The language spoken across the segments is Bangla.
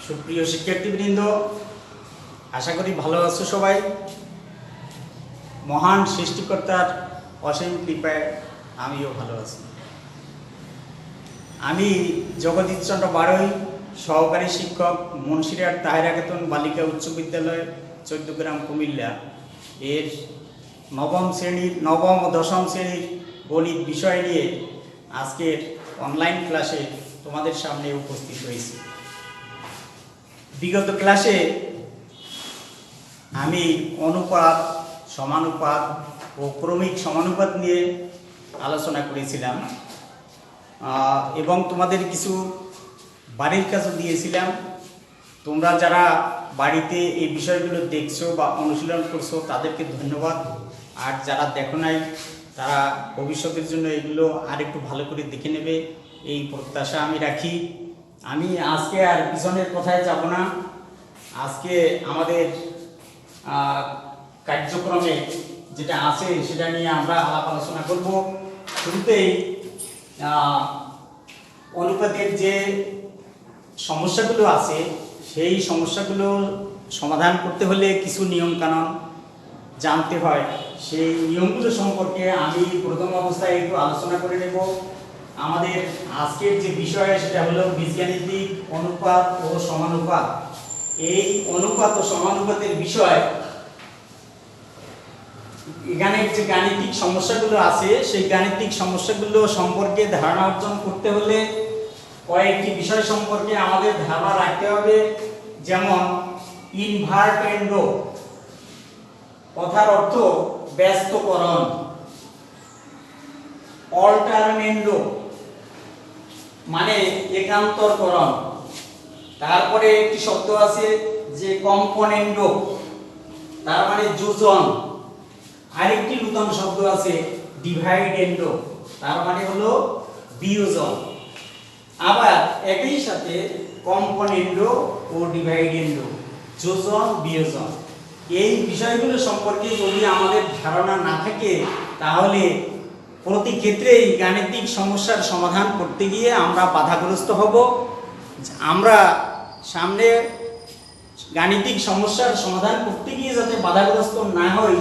সুপ্রিয় শিক্ষার্থীবৃন্দ, আশা করি ভালো আছো সবাই। মহান সৃষ্টিকর্তার অসীম কৃপায় আমিও ভালো আছি। আমি জগদীশ চন্দ্র বাড়ই, সহকারী শিক্ষক, মুন্সিরহাট তাহেরা খাতুন বালিকা উচ্চ বিদ্যালয়, 14 গ্রাম, কুমিল্লা এর নবম ও দশম শ্রেণীর গণিত বিষয় নিয়ে আজকের অনলাইন ক্লাসে তোমাদের সামনে উপস্থিত হয়েছি। বিগত ক্লাসে আমি অনুপাত, সমানুপাত ও ক্রমিক সমানুপাত নিয়ে আলোচনা করেছিলাম এবং তোমাদের কিছু বাড়ির কাজও দিয়েছিলাম। তোমরা যারা বাড়িতে এই বিষয়গুলো দেখছো বা অনুশীলন করছো তাদেরকে ধন্যবাদ। আর যারা দেখো নাই তারা ভবিষ্যতের জন্য এগুলো আরেকটু ভালো করে দেখে নেবে, এই প্রত্যাশা আমি রাখি। আমি আজকে আর পিছনের কথায় যাব না। আজকে আমাদের কার্যক্রমে যেটা আছে সেটা নিয়ে আমরা আলাপ আলোচনা করব। শুরুতেই অনুপাতের যে সমস্যাগুলো আছে সেই সমস্যাগুলো সমাধান করতে হলে কিছু নিয়মকানুন জানতে হয়। সেই নিয়মগুলো সম্পর্কে আমি প্রথম অবস্থায় একটু আলোচনা করে নেব। আমাদের আজকের যে বিষয় সেটা হলো বীজগাণিতিক অনুপাত ও সমানুপাত। এই অনুপাত ও সমানুপাতের বিষয়, এখানে যে গাণিতিক সমস্যাগুলো আছে সেই গাণিতিক সমস্যাগুলো সম্পর্কে ধারণা অর্জন করতে হলে কয়েকটি বিষয় সম্পর্কে আমাদের ধারণা রাখতে হবে। যেমন ইনভার্টেন্ডো, কথার অর্থ ব্যস্তকরণ। অল্টারনেন্ডো মানে একান্তরকরণ। তারপরে একটি শব্দ আছে যে কম্পোনেন্ডো, তার মানে যোজন। আরেকটি নতুন শব্দ আছে ডিভাইডেন্ডো, তার মানে হলো বিয়োজন। আবার একই সাথে কম্পোনেন্ডো ও ডিভাইডেন্ডো, যোজন বিয়োজন। এই বিষয়গুলো সম্পর্কে যদি আমাদের ধারণা না থাকে তাহলে প্রতি ক্ষেত্রেই গাণিতিক সমস্যার সমাধান করতে গিয়ে আমরা বাধাগ্রস্ত হব। আমরা সামনে গাণিতিক সমস্যার সমাধান করতে গিয়ে যাতে বাধাগ্রস্ত না হই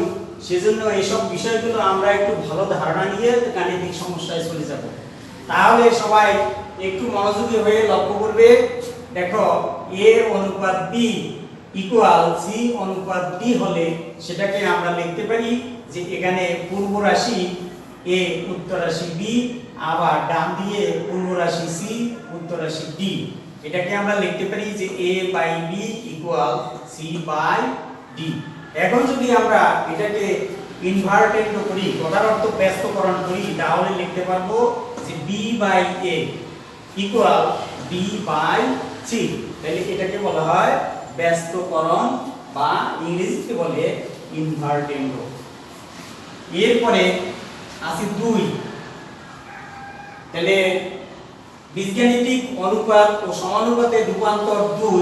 সেজন্য এইসব বিষয়গুলো আমরা একটু ভালো ধারণা নিয়ে গাণিতিক সমস্যায় চলে যাব। তাহলে সবাই একটু মনোযোগী হয়ে লক্ষ্য করবে। দেখো, a অনুপাত b ইকুয়াল c অনুপাত d হলে সেটাকে আমরা লিখতে পারি যে এখানে পূর্ব রাশি a, উত্তর রাশি b, আবার ডান দিয়ে পূর্ব রাশি c, উত্তর রাশি d। এটাকে আমরা লিখতে পারি যে a by b equal c by d। এখন যদি আমরা এটাকে ইনভার্টেন্ড করি, কথার অর্থ ব্যস্তকরণ করি, তাহলে লিখতে পারবো যে b by a equal b by c। তাহলে এটাকে বলা হয় ব্যস্তকরণ বা ইংরেজিতে বলে ইনভার্টেন্ড। এরপরে আছে 2। তাহলে বীজগাণিতিক অনুপাত ও সমানুপাতের রূপান্তর 2।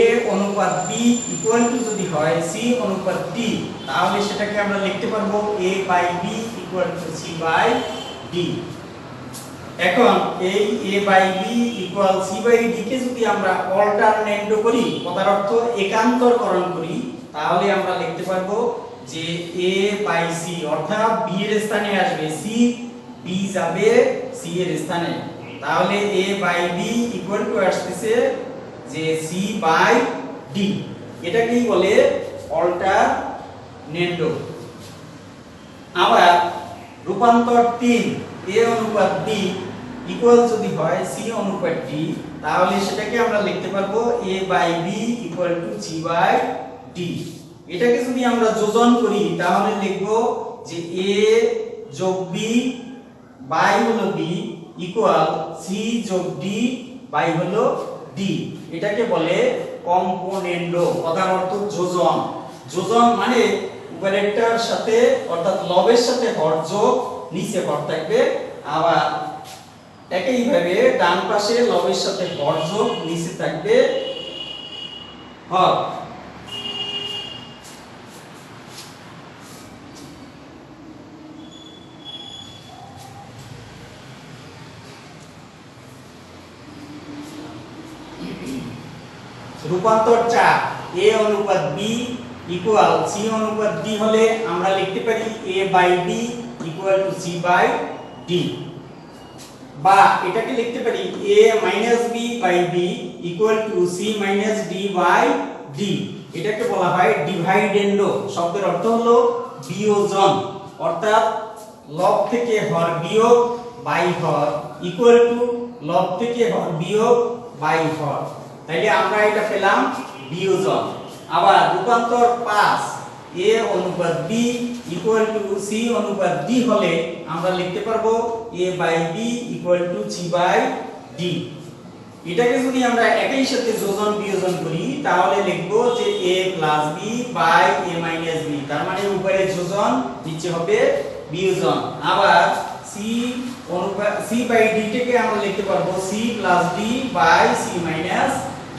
a অনুপাত b ইকুয়াল টু যদি হয় c অনুপাত d, তাহলে সেটাকে আমরা লিখতে পারবো a by b equal to c by d। এখন এই a by b equal c by d কে যদি আমরা অল্টারনেন্ডো করি, কথার অর্থ একান্তরকরণ করি, তাহলে আমরা লিখতে পারবো যে a বাই c অর্থাৎ b এর স্থানে আসবে c, b যাবে c এর স্থানে। তাহলে a by b equal to আসছে যে c বাই d। এটাকেই বলে অল্টারনেন্ডো। আবার রূপান্তর 3, a অনুপাত b ইকুয়াল যদি হয় c অনুপাত d, তাহলে সেটাকে আমরা লিখতে পারবো a by b equal to c by d। এটাকে যদি আমরা যোজন করি তাহলে লিখব যে a যোগ b বাই হলো b ইকুয়াল c যোগ d বাই হলো d। এটাকে বলে কম্পোনেন্ডো, কথার অর্থ যোজন। যোজন মানে উপরেরটার সাথে অর্থাৎ লবের সাথে হর যোগ, নিচে হর থাকবে। আবার একইভাবে ডান পাশে লবের সাথে হর যোগ, নিচে থাকবে হর। রূপান্তর 4 a অনুপাত b ইকুয়াল c অনুপাত d হলে আমরা লিখতে পারি a by b equal to c by d, বা এটাকে লিখতে পারি a minus b by b equal to c minus d by d। এটাকে বলা হয় ডিভাইডেন্ডো। শব্দের অর্থ হলো বিয়োজন, অর্থাৎ লব থেকে হর বিয়োগ বাই হর ইকুয়াল টু লব থেকে হর বিয়োগ বাই হর। তাইলে আমরা এটা পেলাম বিয়োজন। আবার রূপান্তর 5 a অনুপাত b ইকুয়াল টু c অনুপাত d হলে আমরা লিখতে পারবো a by b equal to c by d। এটাকে যদি আমরা একই সাথে যোজন বিয়োজন করি তাহলে লিখব যে a plus b by a minus b, তার মানে উপরে যোজন নিচে হবে বিয়োজন। আবার c অনুপাত c বাই d থেকে আমরা লিখতে পারবো c plus d by c minus d।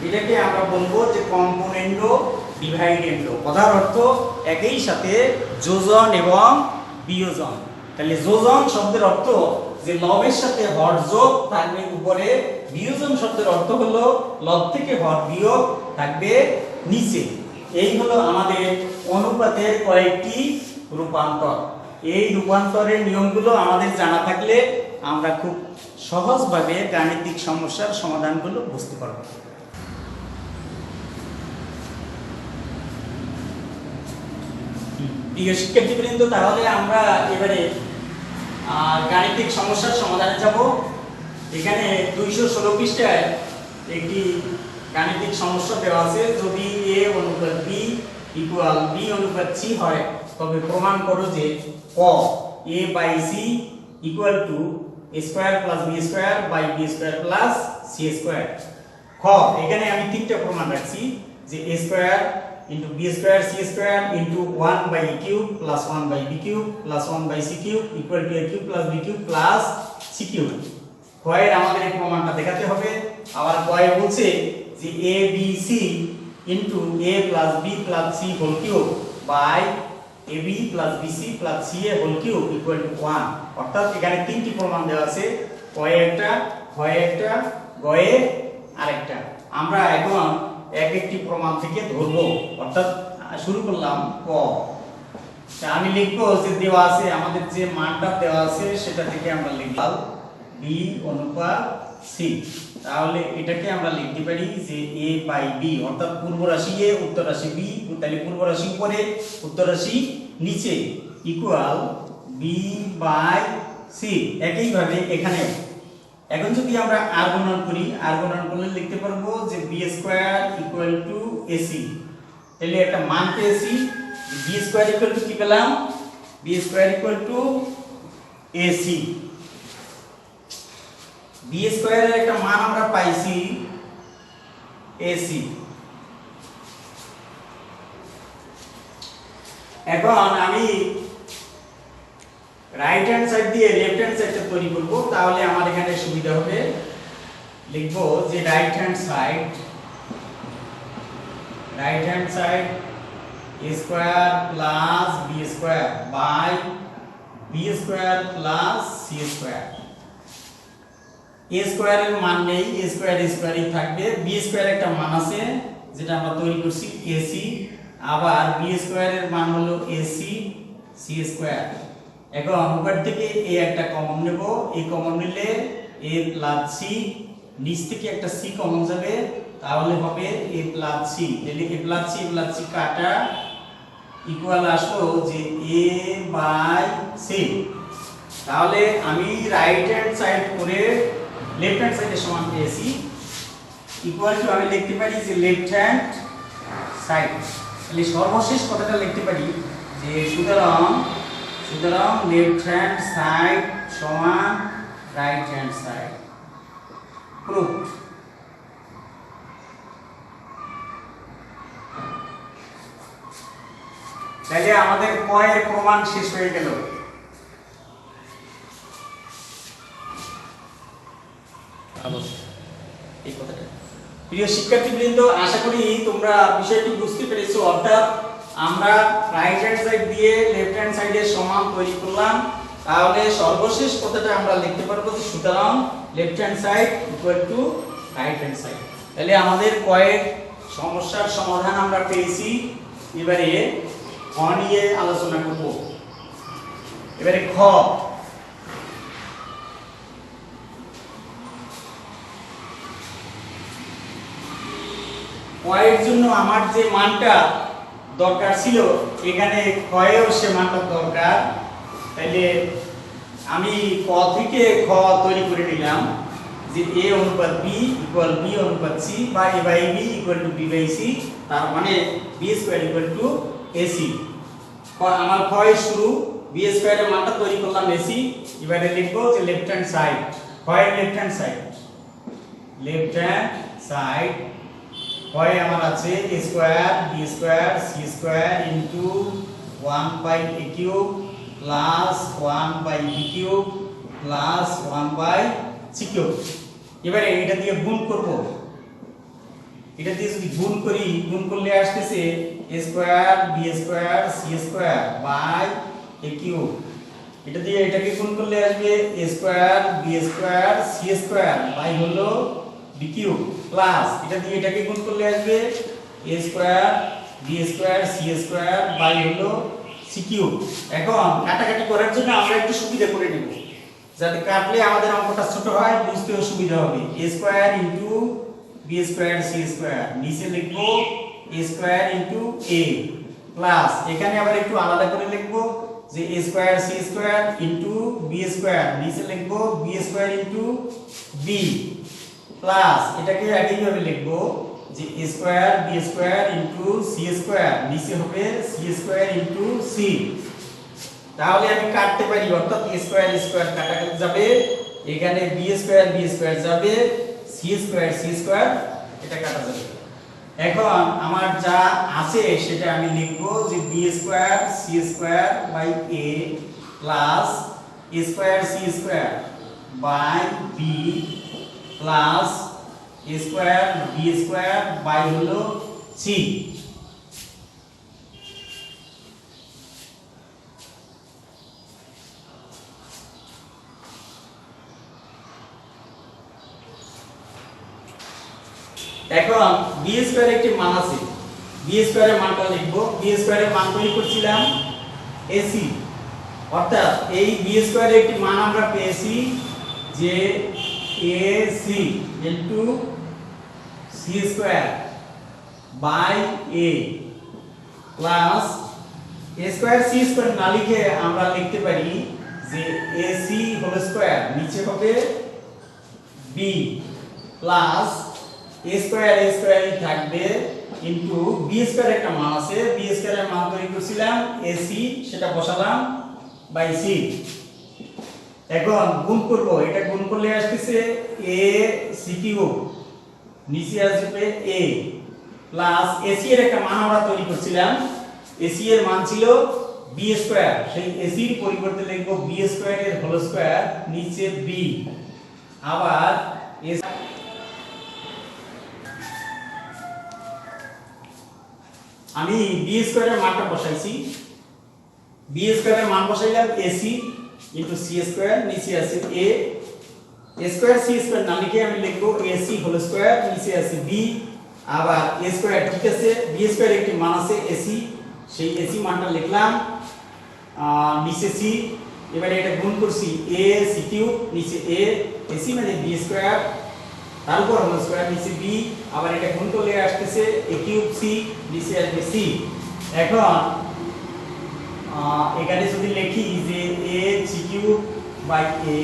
এটাকে আমরা বলবো যে কম্পোনেন্ডো ডিভাইডেন্ডো। কথার অর্থ একই সাথে যোজন এবং বিয়োজন। তাহলে যোজন শব্দের অর্থ যে লবের সাথে হর যোগ থাকবে উপরে, বিয়োজন শব্দের অর্থ হলো লব থেকে হর বিয়োগ থাকবে নিচে। এই হলো আমাদের অনুপাতের কয়েকটি রূপান্তর। এই রূপান্তরের নিয়মগুলো আমাদের জানা থাকলে আমরা খুব সহজভাবে গাণিতিক সমস্যার সমাধানগুলো বুঝতে পারব। প্রিয় শিক্ষার্থীবৃন্দ, তাহলে আমরা এবারে গাণিতিক সমস্যার সমাধানে যাব। এখানে 216 পৃষ্ঠায় একটি গাণিতিক সমস্যা দেওয়া আছে। যদি a অনুপাত b ইকুয়াল b অনুপাত c হয় তবে প্রমাণ করো যে ক a by c equal to a square plus b square by b square plus c square. খ এখানে আমি তিনটা প্রমাণ রাখছি যে a square into b square c square into 1 by a cube plus 1 by b cube plus 1 by c cube equal to a cube plus b cube plus c cube। কয়ের আমাদের এই প্রমাণটা দেখাতে হবে। আবার কয় বলছে যে a b c into a plus b plus c whole cube by a b plus b c plus c a whole cube equal to 1। অর্থাৎ এখানে তিনটি প্রমাণ দেওয়া আছে, কয়ে একটা, ক্ষয়ে একটা, গয়ে আরেকটা। আমরা এখন এক একটি প্রমাণ থেকে ধরবো। অর্থাৎ শুরু করলাম ক। আমি লিখবো যে দেওয়া আছে আমাদের যে মানটা দেওয়া আছে সেটা থেকে আমরা লিখলাম b অনুপাত c। তাহলে এটাকে আমরা লিখতে পারি যে a বাই b, অর্থাৎ পূর্ব রাশি a উত্তর রাশি b, তাহলে পূর্ব রাশি উপরে উত্তর রাশি নিচে ইকুয়াল b বাই c। একই ভাবে এখানে এখন যদি আমরা r গুণন করি, r গুণন করলে লিখতে পারবো যে b square equal to ac। তাহলে একটা মান পেয়েছি, b স্কয়ার ইকুয়াল টু কি পেলাম, b square equal to ac। b স্কয়ারের একটা মান আমরা পাইছি ac। এখন আমি রাইট হ্যান্ড সাইড দিয়ে লেফট হ্যান্ড সাইডটা তৈরি করব, তাহলে আমার এখানে সুবিধা হবে। লিখব যে right hand side a square plus b square by b square plus c square. a স্কয়ারের মান নেই, a স্কয়ার স্কয়ারই থাকবে। b স্কয়ার একটা মান আছে যেটা আমরা তৈরি করছি ac, আবার b স্কয়ারের মান হলো ac c স্কয়ার। এখন উপর থেকে a একটা কমন নেব, এই কমন নিলে a প্লাস c, নিচ থেকে একটা c কমন যাবে তাহলে হবে a প্লাস c। তাহলে a প্লাস c কাটা ইকুয়াল আসলো যে a বাই c। তাহলে আমি রাইট হ্যান্ড সাইড করে লেফট হ্যান্ড সাইডের সমান পেয়েছি, ইকুয়াল টু আমি লিখতে পারি যে লেফট হ্যান্ড সাইড। তাহলে সর্বশেষ কথাটা লিখতে পারি যে সুতরাং লেফট হ্যান্ড সাইড সমান রাইট হ্যান্ড সাইড। প্রুফ। তাহলে আমাদের কয়ের প্রমাণ শেষ হয়ে গেল। প্রিয় শিক্ষার্থীবৃন্দ, আশা করি তোমরা বিষয়টি বুঝতে পেরেছো। অর্থাৎ আমরা রাইট হ্যান্ড সাইড দিয়ে লেফট হ্যান্ড সাইডের সমান তৈরি করলাম, তাহলে সর্বশেষ কথাটা আমরা লিখতে পারবো যে সুতরাং left hand side equal to right hand side. তাহলে আমাদের কয়েক সমস্যার সমাধান আমরা পেয়েছি। এবারে খ নিয়ে আলোচনা করব। এবারে খ, এর জন্য আমার যে মানটা দরকার ছিল এখানে ক্ষয়েও সে মানটা দরকার। তাইলে আমি ক থেকে খ তৈরি করে নিলাম যে a অনুপাত b ইকুয়াল b অনুপাত c বা a by b equal to b by c, তার মানে b square equal to ac। আমার ক্ষয় শুরু, b স্কয়ার এর মানটা তৈরি করলাম ac। এবারে লিখবো যে লেফট হ্যান্ড সাইড, ক্ষয়ের লেফট হ্যান্ড সাইড হয় আমার আছে a square b square c square into 1 by a cube plus 1 by b cube plus 1 by c cube. এবারে এটা দিয়ে গুণ করব, এটা দিয়ে যদি গুণ করি, গুণ করলে আসতেছে a square b square c square by a cube. এটা দিয়ে এটাকে গুণ করলে আসবে a square b square c square by হলো b কিউব প্লাস এটা দিয়ে এটাকে গুণ করলে আসবে a square b square c square by হলো c কিউব। এখন কাটাকাটি করার জন্য আমরা একটু সুবিধা করে নেব, যাতে কাটলে আমাদের অঙ্কটা ছোট হয়, বুঝতেও সুবিধা হবে। a square into b square c square, নিচে লিখব a square into a plus এখানে আবার একটু আলাদা করে লিখব যে a square c square into b square, নিচে লিখব b square into b plus এটাকে একইভাবে লিখব যে a square b square into c square, নিচে হবে c স্কয়ার ইনটু c। তাহলে আমি কাটতে পারি, অর্থাৎ a স্কয়ার কাটা যাবে, এখানে b স্কয়ার যাবে, c স্কয়ার এটা কাটা যাবে। এখন আমার যা আছে সেটা আমি লিখব যে b square c square by a plus a square c square by b plus a square b square by হলো c। এখন b স্কয়ার একটি মান আছে, b স্কয়ারের মানটা লিখব। b স্কয়ারের মান তৈরি করছিলাম ac, অর্থাৎ এই b স্কয়ারের একটি মান আমরা পেয়েছি যে ac into c square by a plus a square c square না লিখে আমরা লিখতে পারি যে ac হোল স্কয়ার, নিচে হবে b প্লাস a স্কয়ারই থাকবে ইনটু b স্কয়ার একটা মান আছে, b স্কয়ারের মান তৈরি করছিলাম ac, সেটা বসালাম বাই c। এখন গুণ করব, এটা গুণ করলে আসছে a c কিউব, নিচে আসবে a প্লাস ac এর একটা মান আমরা তৈরি করছিলাম, ac এর মান ছিল b স্কয়ার, সেই ac এর পরিবর্তে লিখব b স্কয়ার এর হোল স্কয়ার, নিচে b আবার আমি b স্কয়ারের মানটা বসাইছি, b স্কয়ারের মান বসাইলাম ac ইনটু c স্কয়ার, নিচে আছে a স্কয়ার c স্কয়ার না লিখে আমি লিখব ac হোল স্কয়ার, নিচে আছে b আবার a স্কয়ার, ঠিক আছে। b স্কয়ার একটি মান আছে ac, সেই ac মানটা লিখলাম, নিচে c। এবারে এটা গুণ করছি a c কিউব, নিচে a ac মানে b স্কয়ার, তার উপর হোল স্কয়ার, নিচে b আবার এটা গুণ করলে আসছে a কিউব c, নিচে আসবে c। এখন এখানে যদি লিখি যে a c cube by a,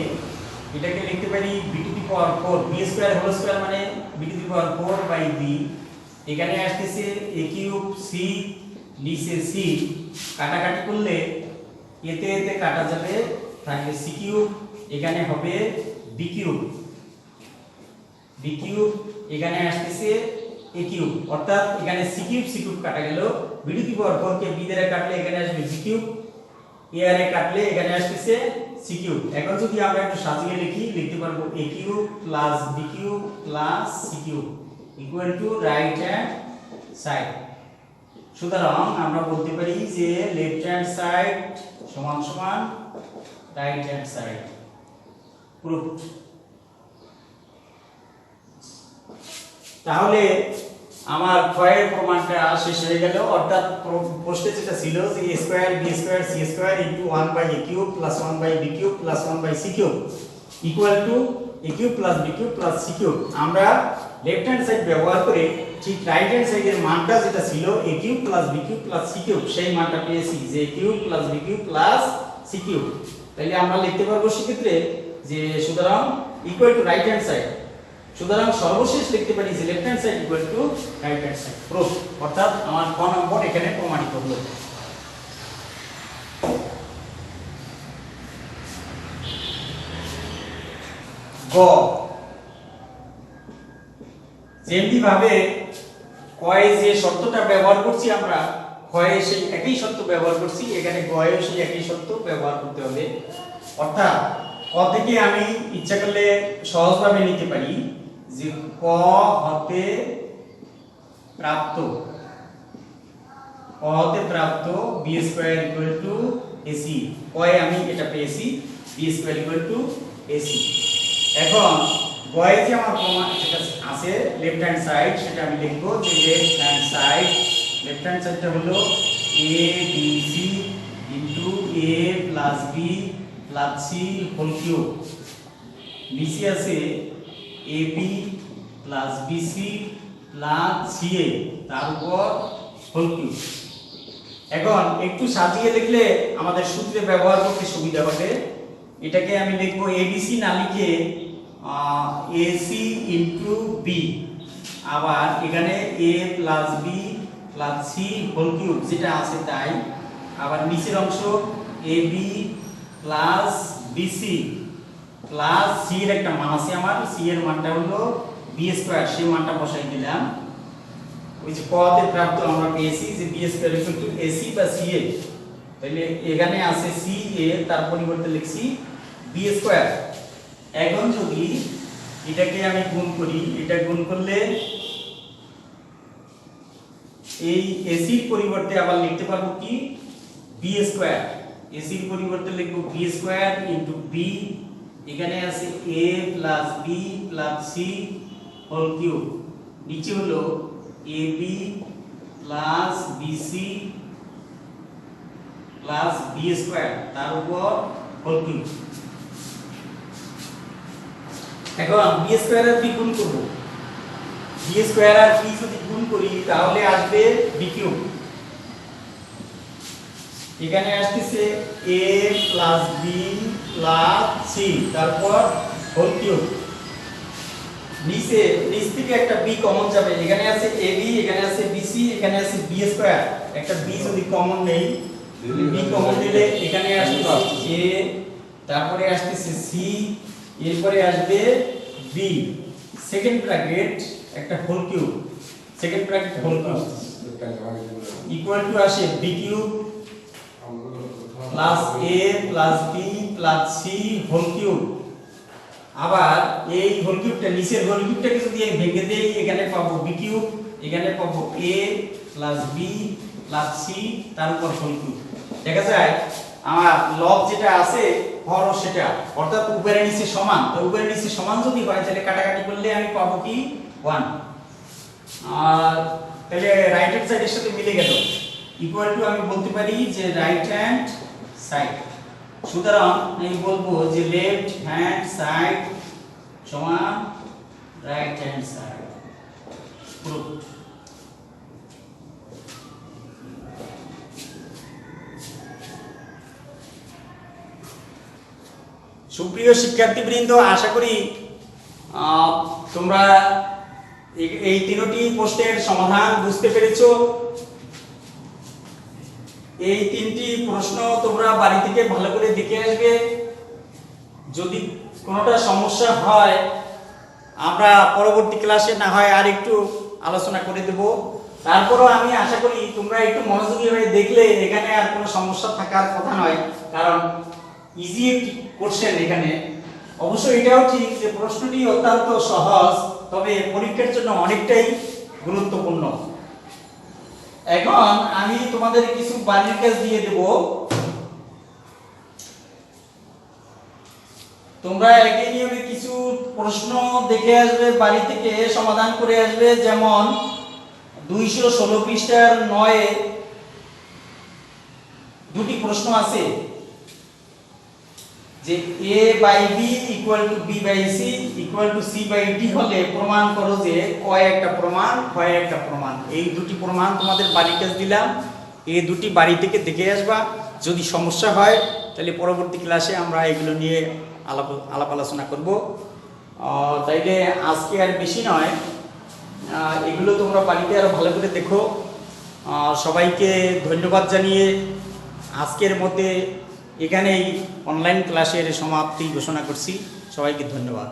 এটাকে লিখতে পারি b to the power 4, b square whole square মানে b to the power 4 by b। এখানে আসছে a কিউব c, নিচে c, কাটাকাটি করলে এতে এতে কাটা যাবে, থাকবে c কিউব, এখানে হবে b কিউব, এখানে আসছে a কিউব, অর্থাৎ এখানে c কিউব কাটা গেল, b to the power 4 K b দ্বারা কাটলে এখানে আসবে b কিউব, a এর কাটলে এখানে আসছে c কিউব। এখন যদি আমরা একটু সাজিয়ে লিখি, লিখতে পারবো a cube plus b cube plus c cube equal two right hand side. সুতরাং আমরা বলতে পারি যে লেফট হ্যান্ড সাইড সমান সমান রাইট হ্যান্ড সাইড। প্রুফ। তাহলে আমার ক্ষয়ের প্রমাণটা শেষ হয়ে গেল। অর্থাৎ প্রশ্নে যেটা ছিল যে a square b square c square into 1 by a cube plus 1 by b cube plus 1 by c cube equal to a cube plus b cube plus c cube, আমরা লেফট হ্যান্ড সাইড ব্যবহার করে ঠিক রাইট হ্যান্ড সাইডের মানটা যেটা ছিল a cube plus b cube plus c cube সেই মানটা পেয়েছি যে a cube plus b cube plus c cube. তাহলে আমরা লিখতে পারবো সেক্ষেত্রে যে সুতরাং equal to right hand side, সুতরাং সর্বশেষ লিখতে পারি যে left hand side equal to right hand side. Proof, অর্থাৎ আমার ক নম্বর এখানে প্রমাণিত হলো। গ, যেমনি ভাবে কয়ে যে শর্তটা ব্যবহার করছি আমরা ক্ষয়ে সেই একই শর্ত ব্যবহার করছি, এখানে গয়েও সেই একই শর্ত ব্যবহার করতে হবে। অর্থাৎ ক থেকে আমি ইচ্ছা করলে সহজভাবে নিতে পারি যে ক হতে প্রাপ্ত b square equal to ac, কয়ে আমি এটা পেয়েছি b square equal to ac। এখন গয়ে যে আমার প্রমাণ যেটা আছে লেফট হ্যান্ড সাইড সেটা আমি লিখবো যে লেফট হ্যান্ড সাইডটা হলো a b c into a plus b plus c whole cube, নিচে আছে ab plus bc plus ca তার উপর হোল কিউব। এখন একটু সাজিয়ে লিখলে আমাদের সূত্রে ব্যবহার করতে সুবিধা হবে। এটাকে আমি লিখবো abc না লিখে ac ইনটু b, আবার এখানে a plus b plus c whole cube যেটা আছে তাই, আবার নিচের অংশ ab plus bc plus c এর একটা মান আছে আমার, c এর মানটা হলো b স্কয়ার, সেই মানটা বসাই দিলাম। ওই যে পদে প্রাপ্ত আমরা পেয়েছি যে b square equal to ac বা ca, তাহলে এখানে আছে ca তার পরিবর্তে লিখছি b স্কয়ার। এখন যদি এটাকে আমি গুণ করি, এটা গুণ করলে এই ac এর পরিবর্তে আবার লিখতে পারবো কি b স্কয়ার, ac এর পরিবর্তে লিখব b স্কয়ার ইনটু b, এখানে আছে a plus b plus c whole cube, নিচে হলো ab plus bc plus b square তার উপর হোল কিউব। এখন b স্কয়ার আর b গুণ করব, b স্কয়ার আর b যদি গুণ করি তাহলে আসবে b কিউব, এখানে আসছে a plus b plus c তারপর হোল কিউব, নিচ থেকে একটা b কমন যাবে, এখানে আছে ab এখানে আছে bc এখানে আছে b স্কয়ার, একটা b যদি কমন নেই b কমন নিলে এখানে আসছে a তারপরে আসছে c এরপরে আসবে b সেকেন্ড ব্র্যাকেট একটা whole cube, second bracket whole cube equal to আসে b cube plus a plus b plus c whole cube. আবার এই হোল কিউবটা নিচের হোল কিউবটাকে যদি আমি ভেঙে দেই এখানে পাবো b কিউব, এখানে পাবো a plus b plus c তার উপর হোল কিউব। দেখা যায় আমার লব যেটা আছে হর সেটা, অর্থাৎ উপরে নিচে সমান, তো উপরে নিচে সমান যদি হয় তাহলে কাটাকাটি করলে আমি পাবো কি 1, আর তাহলে রাইট হ্যান্ড সাইডের সাথে মিলে গেল, ইকুয়াল টু আমি বলতে পারি যে রাইট হ্যান্ড সাইড। সুতরাং আমি বলবো যে লেফট হ্যান্ড সাইড সমান রাইট হ্যান্ড সাইড। প্রুফ। সুপ্রিয় শিক্ষার্থীবৃন্দ, আশা করি তোমরা এই তিনটি প্রশ্নের সমাধান বুঝতে পেরেছো। এই তিনটি প্রশ্ন তোমরা বাড়ি থেকে ভালো করে দেখে আসবে, যদি কোনোটা সমস্যা হয় আমরা পরবর্তী ক্লাসে না হয় আর একটু আলোচনা করে দেব। তারপরও আমি আশা করি তোমরা একটু মনোযোগী হয়ে দেখলে এখানে আর কোনো সমস্যা থাকার কথা নয়, কারণ ইজি একটি কোশ্চেন এখানে। অবশ্যই এটাও ঠিক যে প্রশ্নটি অত্যন্ত সহজ, তবে পরীক্ষার জন্য অনেকটাই গুরুত্বপূর্ণ। এখন আমি তোমাদের কিছু বাড়ির কাজ দিয়ে দেব। তোমরা একই নিয়মে কিছু প্রশ্ন দেখে আসবে, বাড়ি থেকে সমাধান করে আসবে। যেমন 216 পৃষ্ঠার 9-এ দুটি প্রশ্ন আছে যে a by b equal to b by c equal to c by d হলে প্রমাণ করো যে কয় একটা প্রমাণ হয় একটা প্রমাণ। এই দুটি প্রমাণ তোমাদের বাড়ি কাজ দিলাম, এই দুটি বাড়ি থেকে দেখে আসবা। যদি সমস্যা হয় তাহলে পরবর্তী ক্লাসে আমরা এগুলো নিয়ে আলাপ আলোচনা করব। তাইলে আজকে আর বেশি নয়, এগুলো তোমরা বাড়িতে আরো ভালো করে দেখো। সবাইকে ধন্যবাদ জানিয়ে আজকের মধ্যে এখানেই অনলাইন ক্লাসের সমাপ্তি ঘোষণা করছি। সবাইকে ধন্যবাদ।